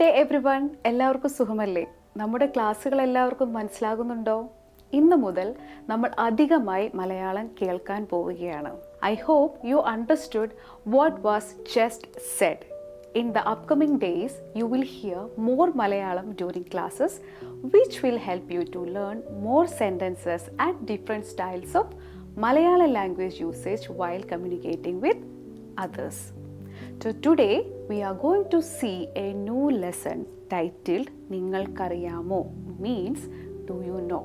Good day everyone. എല്ലാവർക്കും സുഖമല്ലേ? നമ്മുടെ ക്ലാസ്സുകൾ എല്ലാവർക്കും മനസ്സിലാകുന്നുണ്ടോ? ഇന്ന് മുതൽ നമ്മൾ അധികമായി മലയാളം കേൾക്കാൻ പോവുകയാണ്. I hope you understood what was just said. In the upcoming days, you will hear more Malayalam during classes, which will help you to learn more sentences and different styles of Malayalam language usage while communicating with others. So today, we are going to see a new lesson titled Ningalkariyamo, means do you know,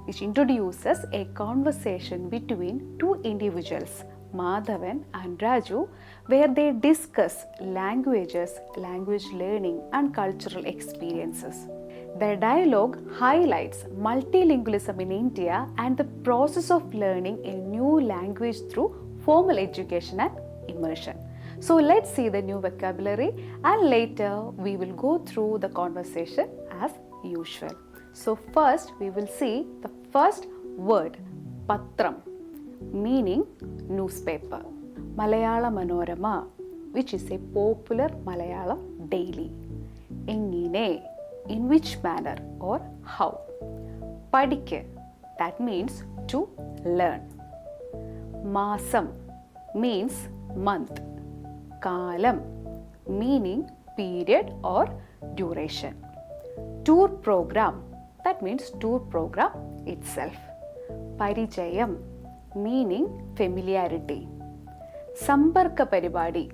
which introduces a conversation between two individuals, Madhavan and Raju, where they discuss languages, language learning and cultural experiences. Their dialogue highlights multilingualism in India and the process of learning a new language through formal education and immersion. So let's see the new vocabulary and later we will go through the conversation as usual. So first we will see the first word, Patram, meaning newspaper. Malayala Manorama, which is a popular Malayalam daily. Engine, in which manner or how. Padike, that means to learn. Masam means month. Kalam, meaning period or duration. Tour program, that means tour program itself. Parichayam, meaning familiarity. Samparka Paribadi,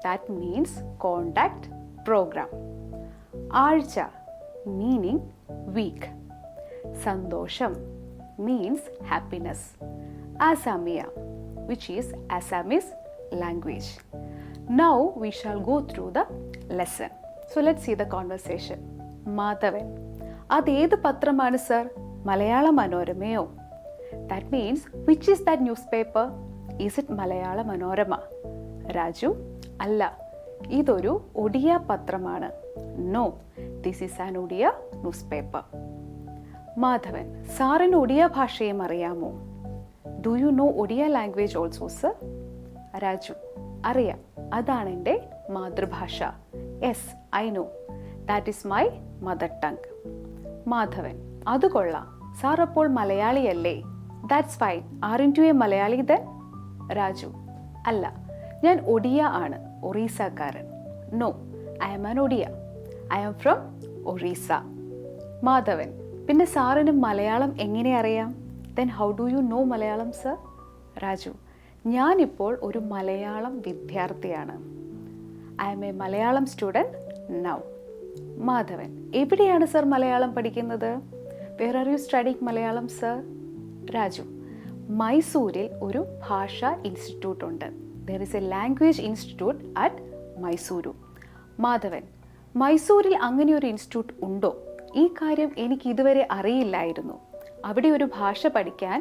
that means contact program. Archa, meaning week. Sandosham means happiness. Asamiya, which is Assamese language. Now we shall go through the lesson. So let's see the conversation. Madhavan, അതേത് പത്രമാണ് sir? Malayala മനോരമയോ? That means, which is that newspaper? Is it Malayala Manorama? Raju, അല്ല, ഇതൊരു ഒഡിയ പത്രമാണ്. No, this is an Odia newspaper. Madhavan, സാറിന് ഒഡിയ ഭാഷയും അറിയാമോ? Do you know Odia language also, sir? Raju, അറിയാം, അതാണ് എൻ്റെ മാതൃഭാഷ. Yes, I know. That is my mother tongue. Madhavan, അത് കൊള്ളാം, സാർ അപ്പോൾ മലയാളിയല്ലേ? That's fine. Aren't you a Malayali then? Raju, അല്ല, ഞാൻ ഒഡിയ ആണ്, ഒറീസക്കാരൻ. No, I am an Odia. I am from Orissa. Madhavan, പിന്നെ സാറിന് മലയാളം എങ്ങനെ അറിയാം? Then how do you know Malayalam, sir? Raju, ഞാനിപ്പോൾ ഒരു മലയാളം വിദ്യാർത്ഥിയാണ്. I am a Malayalam student now. Madhavan, എവിടെയാണ് സർ മലയാളം പഠിക്കുന്നത്? Where are you studying Malayalam, sir? Raju, മൈസൂരിൽ ഒരു ഭാഷാ ഇൻസ്റ്റിറ്റ്യൂട്ട് ഉണ്ട്. There is a language institute at Mysuru. Madhavan, മൈസൂരിൽ അങ്ങനെ ഒരു ഇൻസ്റ്റിറ്റ്യൂട്ട് ഉണ്ടോ? ഈ കാര്യം എനിക്ക് ഇതുവരെ അറിയില്ലായിരുന്നു. അവിടെ ഒരു ഭാഷ പഠിക്കാൻ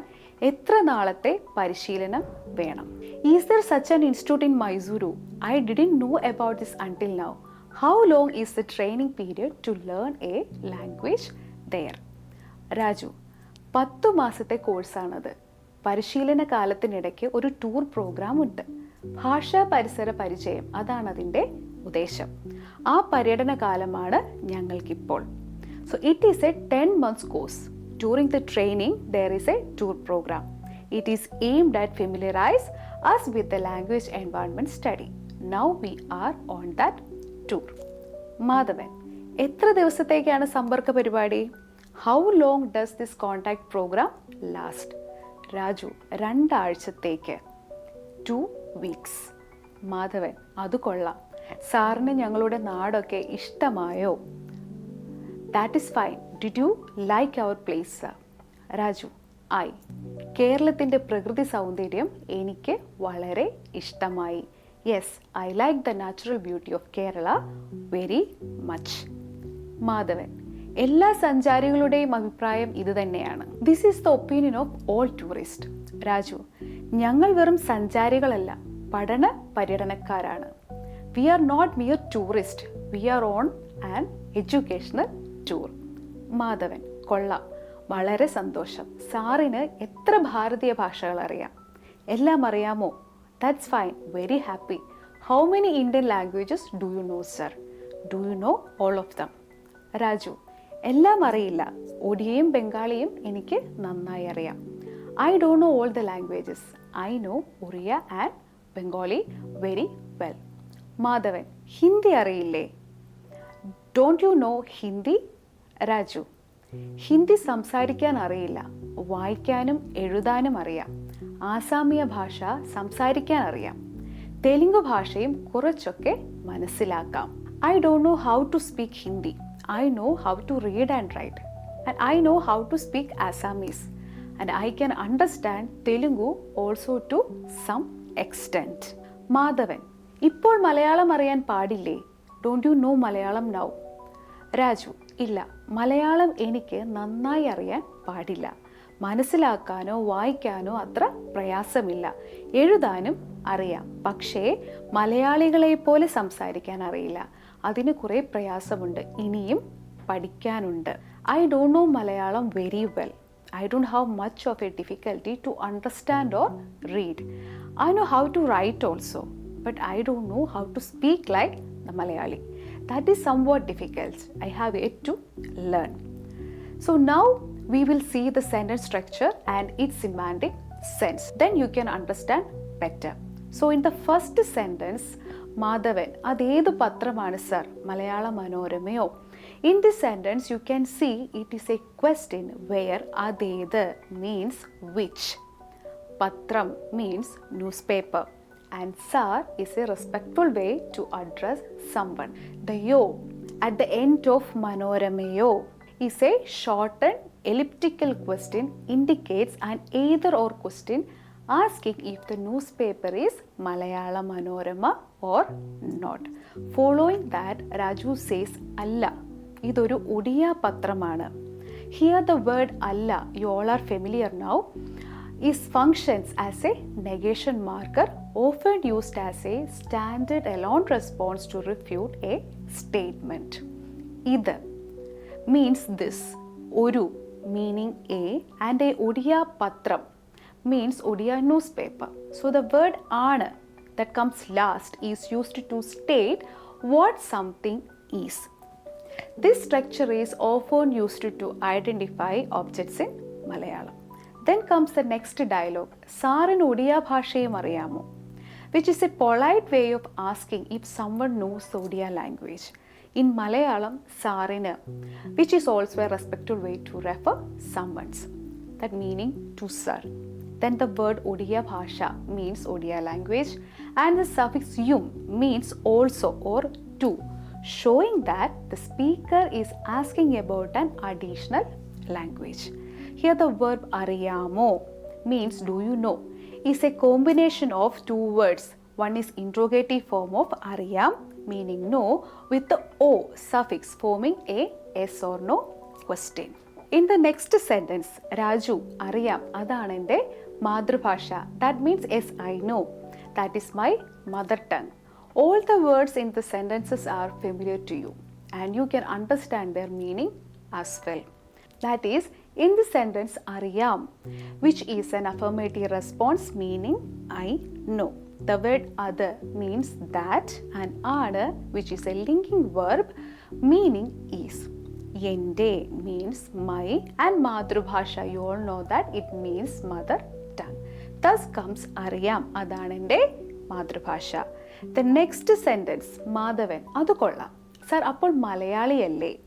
എത്ര നാളത്തെ പരിശീലനം വേണം? Is there such an institute in Mysuru? I didn't know about this until now. How long is the training period to learn a language there? Raju, 10 മാസത്തെ കോഴ്സാണത്. പരിശീലന കാലത്തിനിടയ്ക്ക് ഒരു ടൂർ പ്രോഗ്രാം ഉണ്ട്. ഭാഷാ പരിസര പരിചയം, അതാണ് അതിൻ്റെ ഉദ്ദേശം. ആ പര്യടന കാലമാണ് ഞങ്ങൾക്കിപ്പോൾ. So it is a 10 months course. During the training, there is a tour program. It is aimed at familiarize us with the language environment study. Now we are on that tour. Madhavan, എത്ര ദിവസത്തേക്കാണ് സമ്പർക്ക പരിപാടി? How long does this contact program last? Raju, 2 ആഴ്ചത്തേക്ക്. 2 weeks. Madhavan, അത് കൊള്ളാം, സാറിന് ഞങ്ങളുടെ നാടൊക്കെ ഇഷ്ടമായോ? That is fine. Did you like our place, sir? Raju, I. കേരളത്തിൻ്റെ പ്രകൃതി സൗന്ദര്യം എനിക്ക് വളരെ ഇഷ്ടമായി. Yes, I like the natural beauty of Kerala very much. Madhavan, എല്ലാ സഞ്ചാരികളുടെയും അഭിപ്രായം ഇത് തന്നെയാണ്. This is the opinion of all tourists. Raju, ഞങ്ങൾ വെറും സഞ്ചാരികളല്ല, പഠന പര്യടനക്കാരാണ്. We are not mere tourists. We are on an educational tour. Madhavan, കൊള്ളാം, വളരെ സന്തോഷം. സാറിന് എത്ര ഭാരതീയ ഭാഷകൾ അറിയാം? എല്ലാം അറിയാമോ? That's fine. Very happy. How many Indian languages do you know, sir? Do you know all of them? Raju, എല്ലാം അറിയില്ല. ഒഡിയയും ബംഗാളിയും എനിക്ക് നന്നായി അറിയാം. I don't know all the languages. I know Oriya and Bengali very well. Madhavan, Hindi അറിയില്ലേ? Don't you know Hindi? Raju, Hindi സംസാരിക്കാൻ അറിയില്ല, വായിക്കാനും എഴുതാനും അറിയാം. ആസാമിയ ഭാഷ സംസാരിക്കാൻ അറിയാം. തെലുങ്ക് ഭാഷയും കുറച്ചൊക്കെ മനസ്സിലാക്കാം. I don't know how to speak Hindi. I know how to read and write. And I know how to speak Assamese. And I can understand Telugu also to some extent. Madhavan, ഇപ്പോൾ മലയാളം അറിയാൻ പാടില്ലേ? Don't you know Malayalam now? Raju, ഇല്ല, മലയാളം എനിക്ക് നന്നായി അറിയാൻ പാടില്ല. മനസ്സിലാക്കാനോ വായിക്കാനോ അത്ര പ്രയാസമില്ല. എഴുതാനും അറിയാം, പക്ഷേ മലയാളികളെ പോലെ സംസാരിക്കാൻ അറിയില്ല. അതിന് കുറേ പ്രയാസമുണ്ട്, ഇനിയും പഠിക്കാനുണ്ട്. I don't know Malayalam very well. I don't have much of a difficulty to understand or read. I know how to write also, but I don't know how to speak like the Malayali. That is somewhat difficult. I have yet to learn. So now we will see the sentence structure and its semantic sense. Then you can understand better. So in the first sentence, Madhavan, അതേത് പത്രമാണ് sir? Malayala മനോരമയോ? In this sentence you can see it is a question where അതേത് means which, patram means newspaper, and sir is a respectful way to address someone. The yo at the end of manoramayo is a shortened elliptical question, indicates an either or question asking if the newspaper is Malayala Manorama or not. Following that, Raju says Allah. ഇതൊരു ഒഡിയ പത്രമാണ്. Here the word Allah, you all are familiar now, is functions as a negation marker, often used as a standard alone response to refute a statement. ഇത് means this, oru meaning a, and a Odia patram means Odia newspaper. So the word aana that comes last is used to state what something is. This structure is often used to identify objects in Malayalam. Then comes the next dialogue, Saran Odia bhashayum ariyamo, which is a polite way of asking if someone knows the Odia language. In Malayalam, Sarina, which is also a respectful way to refer someone's, that meaning to sir. Then the word Odia Bhasha means Odia language, and the suffix yum means also or to, showing that the speaker is asking about an additional language. Here the verb ariyamo means do you know, is a combination of two words. One is interrogative form of ariyam meaning no, with the o suffix forming a yes or no question. In the next sentence, Raju, ariyam, adana ende madrubhasha, that means yes, I know, that is my mother tongue. All the words in the sentences are familiar to you and you can understand their meaning as well. That is, in the sentence ariyam, which is an affirmative response meaning I know. The word other means that, and ada, which is a linking verb meaning is. Yende means my, and madrubhasha, you all know that it means mother tongue. Thus comes ariyam, adanende madrubhasha. The next sentence, Madhavan, adu kollam. Sir, appol Malayali alle,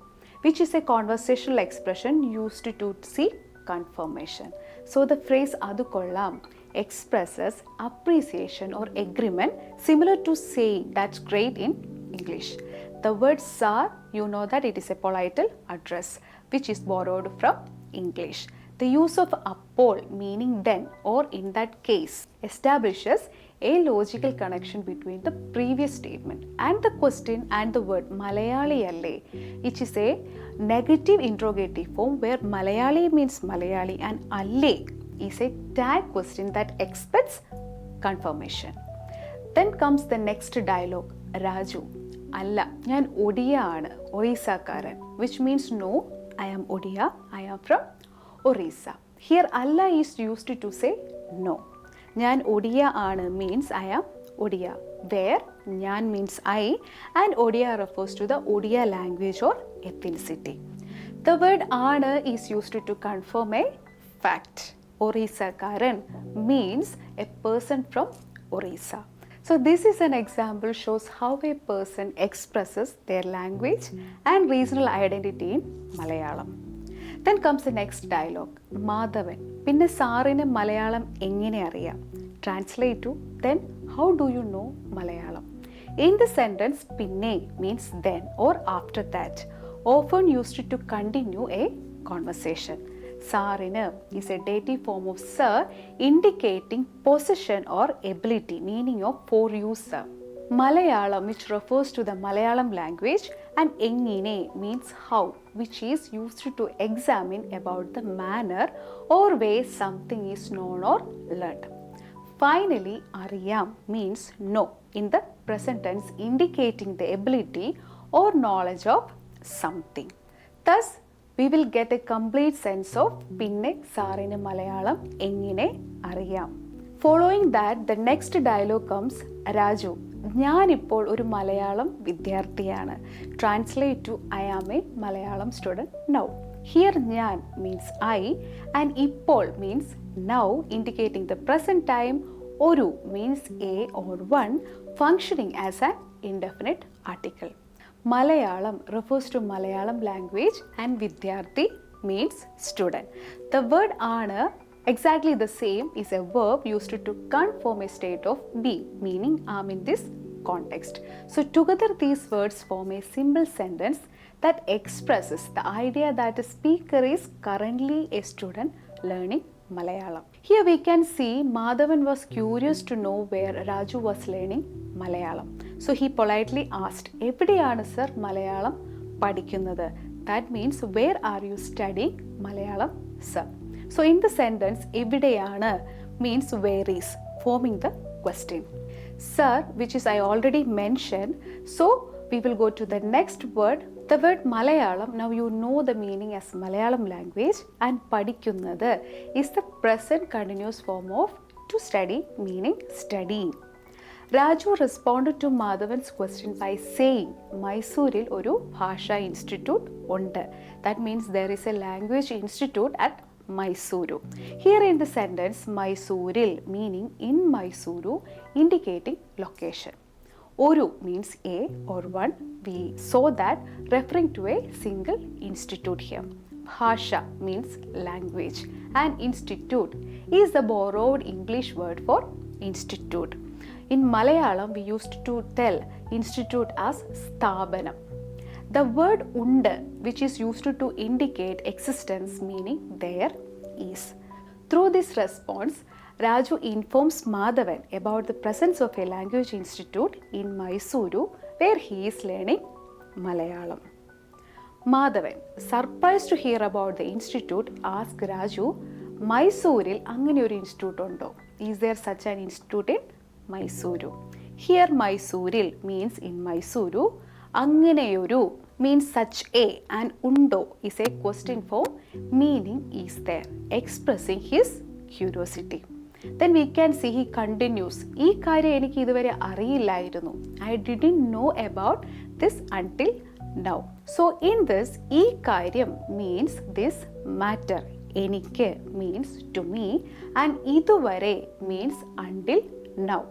which is a conversational expression used to seek confirmation. So the phrase adu kollam expresses appreciation or agreement, similar to saying that's great in English. The word sir, you know that it is a polite address which is borrowed from English. The use of appol meaning then or in that case establishes a logical connection between the previous statement and the question and the word Malayali alle, which is a negative interrogative form where Malayali means Malayali and alle is a tag question that expects confirmation. Then comes the next dialogue, Raju, alla, njan Odia aanu, Orissakaran, which means no, I am Odia, I am from Orissa. Here alla is used to say no. Njan Odia aanu means I am Odia. where Nyan means I and Odia refers to the Odia language or ethnicity. The word Aana is used to confirm a fact. Orissakaran means a person from Orissa. So this is an example shows how a person expresses their language and regional identity in Malayalam. Then comes the next dialogue. Madhavan. പിന്നെ സാറിന് മലയാളം എങ്ങനെ അറിയാം? Translate to then how do you know Malayalam? In the sentence pinne means then or after that, often used to continue a conversation. Sarina is a dative form of sir indicating possession or ability, meaning of for you sir. Malayalam, which refers to the Malayalam language, and engine means how, which is used to examine about the manner or way something is known or learned. Finally, ariyam means know in the present tense, indicating the ability or knowledge of something. Thus, we will get a complete sense of pinne sarine Malayalam engine ariyam. Following that, the next dialogue comes Raju. ഞാനിപ്പോൾ ഒരു മലയാളം വിദ്യാർത്ഥിയാണ്. Translate to I am a Malayalam student now. Here ഞാൻ means I and ഇപ്പോൾ means now, indicating the present time. Oru means a or one, functioning as an indefinite article. Malayalam refers to Malayalam language and Vidyarthi means student. The word Aana, exactly the same, is a verb used to confirm a state of being, meaning am in this context. So together these words form a simple sentence that expresses the idea that the speaker is currently a student learning Malayalam. Here we can see Madhavan was curious to know where Raju was learning Malayalam. So he politely asked, എവിടെയാണ് sir Malayalam പഠിക്കുന്നത്? That means where are you studying Malayalam sir? So in the sentence, എവിടെയാണ് means where is, forming the question. Sir, which is I already mentioned, so we will go to the next word. The word Malayalam, now you know the meaning as Malayalam language, and padikkunnathu is the present continuous form of to study, meaning studying. Raju responded to Madhavan's question by saying, Mysooril oru Bhasha Institute undu. That means there is a language institute at Mysuru. Here in the sentence, Mysooril meaning in Mysuru, indicating location. Oru means a or one. We saw that referring to a single institute here. Bhasha means language and institute is the borrowed English word for institute. In Malayalam, we used to tell institute as Sthabanam. The word undu, which is used to indicate existence, meaning there is. Through this response, Raju informs Madhavan about the presence of a language institute in Mysuru where he is learning Malayalam. Madhavan, surprised to hear about the institute, asked Raju, Mysooril angane oru institute undo? Is there such an institute in Mysuru? Here Mysooril means in Mysuru, Anganeyoru means such a, and undo is a question form meaning is there, expressing his curiosity. Then we can see he continues. ഈ കാര്യം എനിക്ക് ഇതുവരെ അറിയില്ലായിരുന്നു. I didn't know about this until now. So in this, ഈ കാര്യം means this matter. എനിക്ക് means to me and ഇതുവരെ means until now.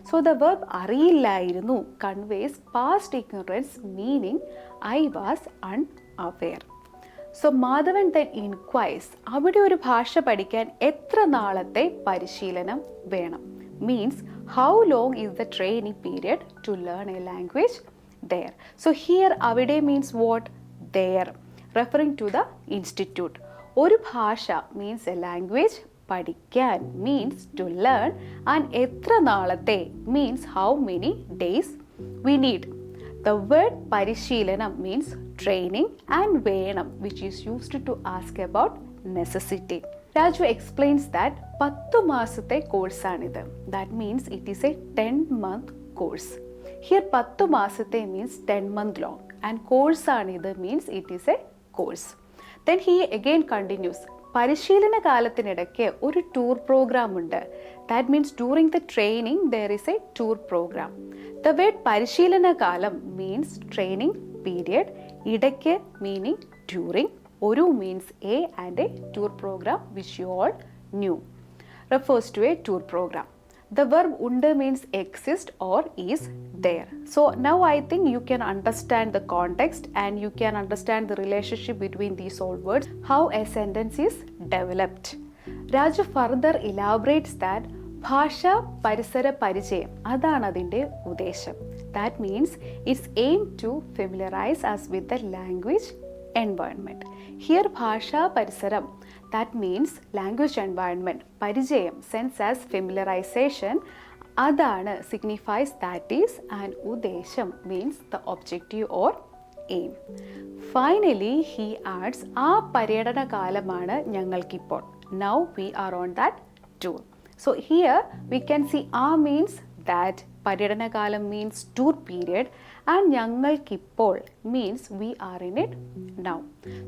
So the verb അറിയില്ലായിരുന്നു conveys past ignorance, meaning I was unaware. So Madhavan then inquires, അവിടെ ഒരു ഭാഷ പഠിക്കാൻ എത്ര നാളത്തെ പരിശീലനം വേണം? Means how long is the training period to learn a language there? So here അവിടെ means what? There, referring to the institute. ഒരു ഭാഷ means a language, പഠിക്കാൻ means to learn, and എത്ര നാളത്തെ means how many days we need. The word പരിശീലനം means training and വേണം, which is used to ask about necessity. Raju explains that 10 മാസത്തെ കോഴ്സാണിത്. That means it is a 10-month course. Here 10 മാസത്തെ means 10 month long and കോഴ്സാണിത് means it is a course. Then he again continues, പരിശീലന കാലത്തിനിടയ്ക്ക് ഒരു tour programme ഉണ്ട്. That means during the training there is a tour program. The word പരിശീലനകാലം means training period, ഇടയ്ക്ക് meaning during, ഒരു means a and a tour program which you all knew, refers to a tour program. The verb ഉണ്ട് means exist or is there. So now I think you can understand the context and you can understand the relationship between these all words, how a sentence is developed. Raju further elaborates that ഭാഷ പരിസര പരിചയം അതാണ് അതിൻ്റെ ഉദ്ദേശം. That means it's aimed to familiarize us with the language environment. Here ഭാഷാ പരിസരം, that means language environment. പരിചയം, sense as familiarization, അതാണ് signifies that is, and ഉദ്ദേശം means the objective or aim. Finally he adds ആ പര്യടന കാലമാണ് ഞങ്ങൾക്കിപ്പോൾ. Now we are on that tour. So here we can see ആ means that, പര്യടന കാലം means tour period, and ഞങ്ങൾക്കിപ്പോൾ means we are in it now.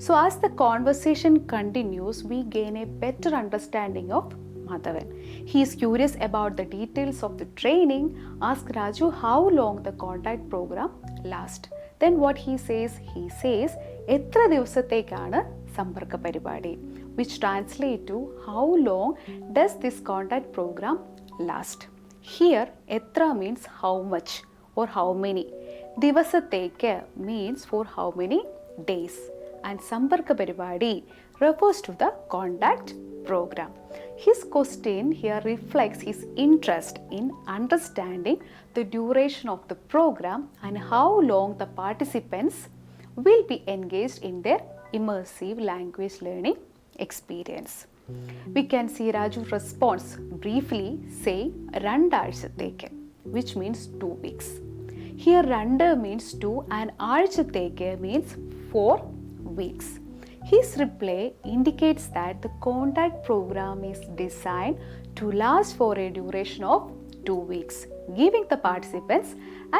So as the conversation continues, we gain a better understanding of Madhavan. He is curious about the details of the training. Ask Raju how long the contact program lasts. Then what he says എത്ര ദിവസത്തേക്കാണ് സമ്പർക്ക പരിപാടി, which translate to how long does this contact program last. Here എത്ര means how much or how many. ദിവസത്തേക്ക് means for how many days, and സമ്പർക്ക പരിപാടി refers to the contact program. His question here reflects his interest in understanding the duration of the program and how long the participants will be engaged in their immersive language learning experience. We can see Raju responds briefly saying രണ്ടാഴ്ചത്തേക്ക്, which means 2 weeks. Here രണ്ട് means 2 and ആഴ്ചത്തേക്ക് means 4 weeks. His reply indicates that the contact program is designed to last for a duration of 2 weeks, giving the participants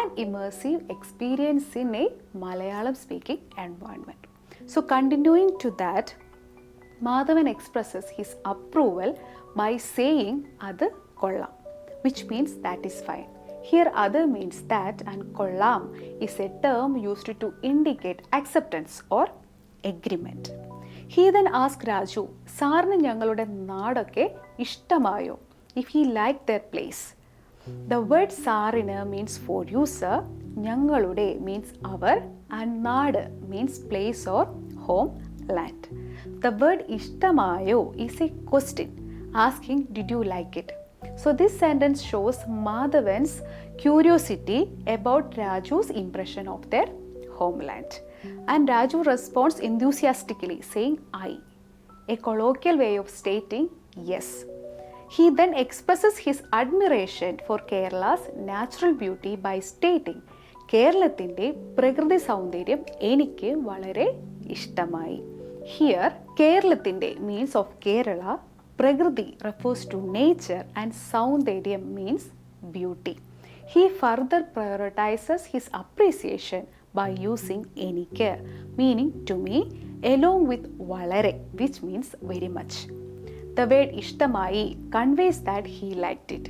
an immersive experience in a Malayalam speaking environment. So continuing to that, Madhavan expresses his approval by saying അത് കൊള്ളാം, which means that is fine. Here other means that, and കൊള്ളാം is a term used to indicate acceptance or agreement. He then asked Raju, സാറിന് ഞങ്ങളുടെ നാടൊക്കെ ഇഷ്ടമായോ, if he liked their place. The word സാറിന് means for you sir, ഞങ്ങളുടെ means our, and നാട് means place or home land. The word ഇഷ്ടമായോ is a question asking did you like it. So this sentence shows Madhavan's curiosity about Raju's impression of their homeland. And Raju responds enthusiastically saying I, a colloquial way of stating yes. He then expresses his admiration for Kerala's natural beauty by stating കേരളത്തിൻ്റെ പ്രകൃതി സൗന്ദര്യം എനിക്ക് വളരെ ഇഷ്ടമായി. Here കേരളത്തിൻ്റെ means of Kerala, പ്രകൃതി refers to nature, and സൗന്ദര്യം means beauty. He further prioritizes his appreciation by using എനിക്ക്, meaning to me, along with വളരെ, which means very much. The word ഇഷ്ടമായി conveys that he liked it.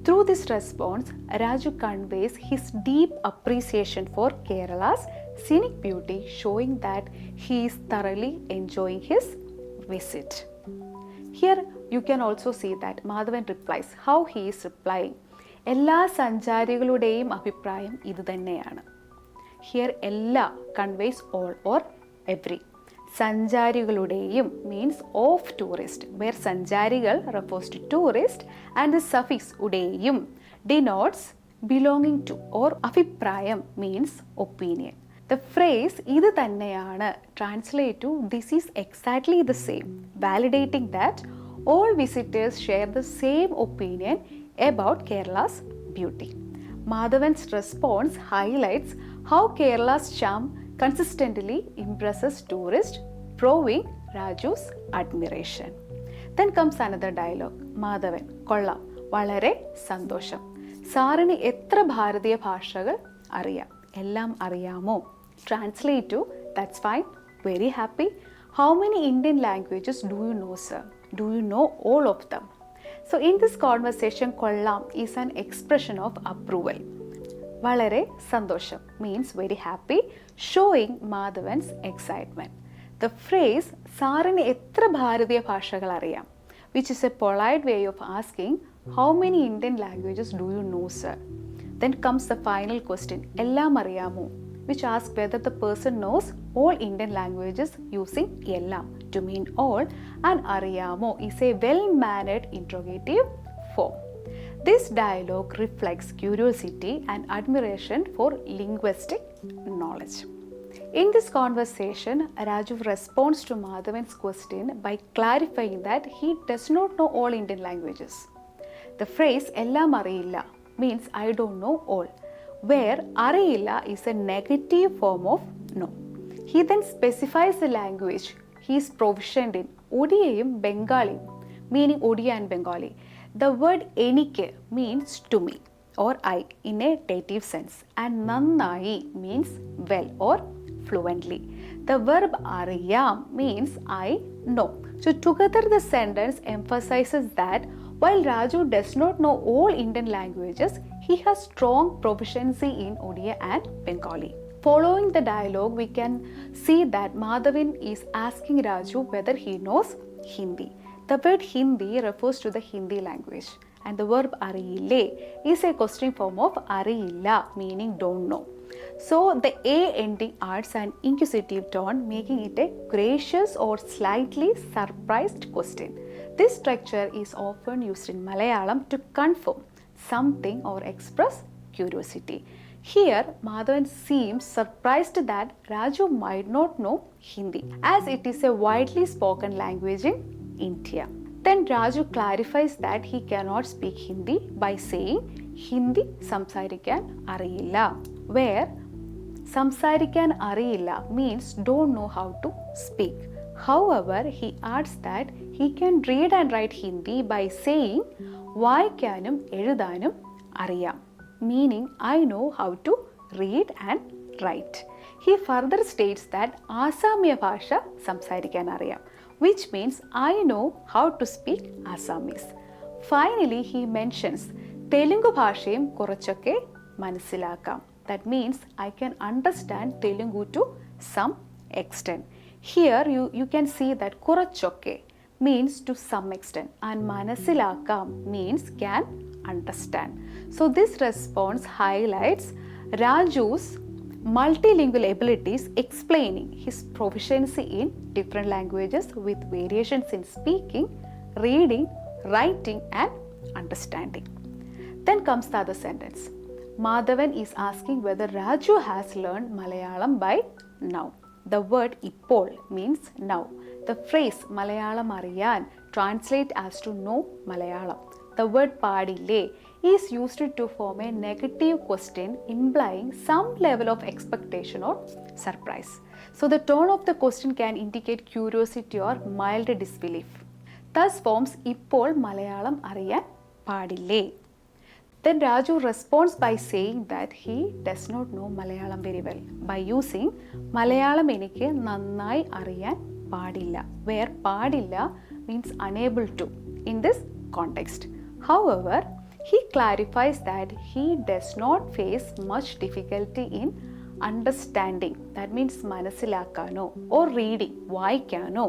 Through this response, Raju conveys his deep appreciation for Kerala's scenic beauty, showing that he is thoroughly enjoying his visit. Here you can also see that Madhavan replies how he is replying. എല്ലാ സഞ്ചാരികളുടെയും അഭിപ്രായം ഇത് തന്നെയാണ്. Here എല്ലാ conveys all or every. സഞ്ചാരികളുടെയും means of tourist, where സഞ്ചാരികൾ refers to tourist, and the suffix ഉടെയും denotes belonging to, or അഭിപ്രായം means opinion. The phrase ഇത് തന്നെയാണ് translate to this is exactly the same, validating that all visitors share the same opinion about Kerala's beauty. Madhavan's response highlights how Kerala's charm consistently impresses tourists, proving Raju's admiration. Then comes another dialogue. Madhavan, കൊള്ളാം, വളരെ സന്തോഷം. സാറിന് എത്ര ഭാരതീയ ഭാഷകൾ അറിയാം? എല്ലാം അറിയാമോ? Translate to that's fine, very happy. How many Indian languages do you know, sir? Do you know all of them? So in this conversation, കൊള്ളാം is an expression of approval. വളരെ സന്തോഷം means very happy, showing Madhavan's excitement. The phrase സാറിന് എത്ര ഭാരതീയ ഭാഷകൾ അറിയാം, which is a polite way of asking how many Indian languages do you know, sir? Then comes the final question, ellam ariyamo, which asks whether the person knows all Indian languages using ellam to mean all, and ariyamo is a well-mannered interrogative form. This dialogue reflects curiosity and admiration for linguistic knowledge. In this conversation, Raju responds to Madhavan's question by clarifying that he does not know all Indian languages. The phrase "ellam ariyilla" means I don't know all, where ariyilla is a negative form of no. He then specifies the language he is proficient in, Odiyayum Bengali, meaning Odia and Bengali. The word "enike" means to me or I in a dative sense, and "nannai" means well or fluently. The verb ariyam means I know. So together the sentence emphasizes that while Raju does not know all Indian languages, he has strong proficiency in Odia and Bengali. Following the dialogue, we can see that Madhavan is asking Raju whether he knows Hindi. The word Hindi refers to the Hindi language, and the verb ariyille is a question form of ariyilla, meaning don't know. So the A ending adds an inquisitive tone, making it a gracious or slightly surprised question. This structure is often used in Malayalam to confirm something or express curiosity. Here, Madhavan seems surprised that Raju might not know Hindi, as it is a widely spoken language in India. Then Raju clarifies that he cannot speak Hindi by saying Hindi samsarikan ariyilla, where samsarikan ariyilla means don't know how to speak. However, he adds that he can read and write Hindi by saying വായിക്കാനും എഴുതാനും അറിയാം, meaning I know how to read and write. He further states that ആസാമിയ ഭാഷ സംസാരിക്കാൻ അറിയാം, which means I know how to speak Assamese. Finally, he mentions Telugu ഭാഷയും കുറച്ചൊക്കെ മനസ്സിലാക്കാം. That means I can understand Telugu to some extent. Here you can see that കുറച്ചൊക്കെ means to some extent and മനസ്സിലാക്കാം means can understand. So this response highlights Raju's multilingual abilities, explaining his proficiency in different languages with variations in speaking, reading, writing and understanding. Then comes the other sentence. Madhavan is asking whether Raju has learned Malayalam by now. The word ippol means now. The phrase Malayalam ariyan translates as to know Malayalam. The word padille is used to form a negative question implying some level of expectation or surprise. So the tone of the question can indicate curiosity or mild disbelief. Thus forms ippol Malayalam ariyan padille. Then Raju responds by saying that he does not know Malayalam very well by using Malayalam എനിക്ക് നന്നായി അറിയാൻ പാടില്ല, where പാടില്ല means unable to in this context. However, he clarifies that he does not face much difficulty in understanding, that means മനസ്സിലാക്കാനോ or reading വായിക്കാനോ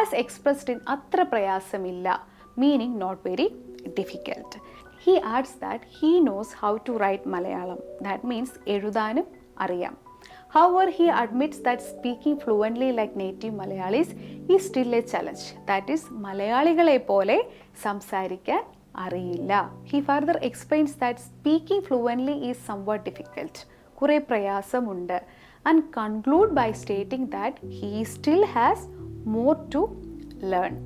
as expressed in അത്ര പ്രയാസമില്ല, meaning not very difficult. He adds that he knows how to write Malayalam, that means എഴുതാനും അറിയാം. However, he admits that speaking fluently like native Malayalis is still a challenge, that is മലയാളികളെ പോലെ സംസാരിക്കാൻ അറിയില്ല. He further explains that speaking fluently is somewhat difficult, കുറെ പ്രയാസമുണ്ട്, and conclude by stating that he still has more to learn.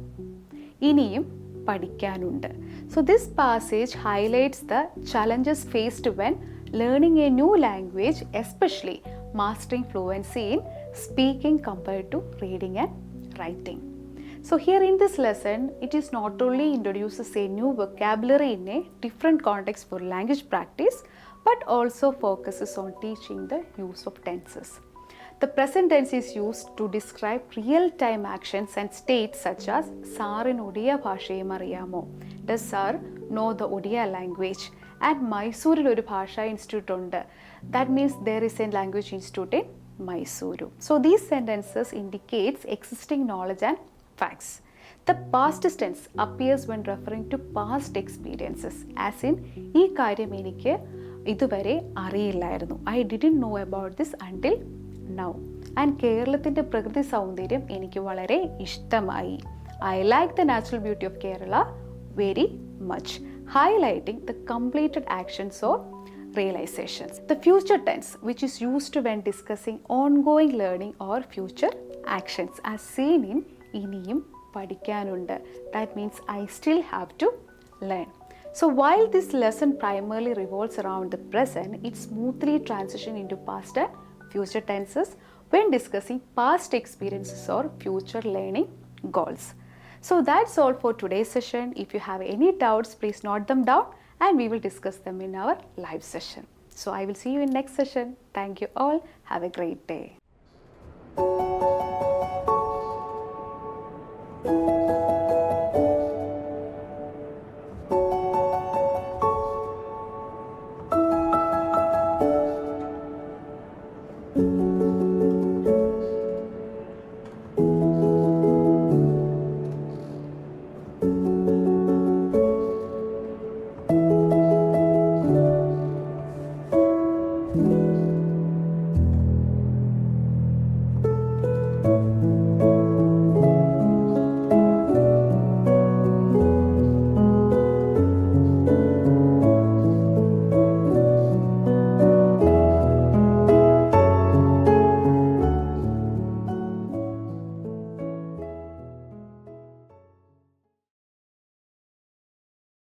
ഇനിയും പഠിക്കാനുണ്ട്. So this passage highlights the challenges faced when learning a new language, especially mastering fluency in speaking compared to reading and writing. So here in this lesson, it is not only introduces a new vocabulary in a different context for language practice, but also focuses on teaching the use of tenses. The present tense is used to describe real-time actions and states such as സാറിന് ഒഡിയ ഭാഷയും അറിയാമോ, does sir know the Odia language? And മൈസൂരിൽ ഒരു ഭാഷാ institute ഉണ്ട്. That means there is a language institute in Mysuru. So these sentences indicates existing knowledge and facts. The past tense appears when referring to past experiences. As in, ഈ കാര്യം എനിക്ക് ഇതുവരെ അറിയില്ലായിരുന്നു. I didn't know about this until now. And കേരളത്തിൻ്റെ പ്രകൃതി സൗന്ദര്യം എനിക്ക് വളരെ ഇഷ്ടമായി. I like the natural beauty of Kerala very much. Highlighting the completed actions or realizations. The future tense, which is used when discussing ongoing learning or future actions, as seen in ഇനിയും പഠിക്കാനുണ്ട്. That means I still have to learn. So while this lesson primarily revolves around the present, it smoothly transitions into past and future tenses when discussing past experiences or future learning goals. So that's all for today's session. If you have any doubts, please note them down and we will discuss them in our live session. So I will see you in next session. Thank you all. Have a great day.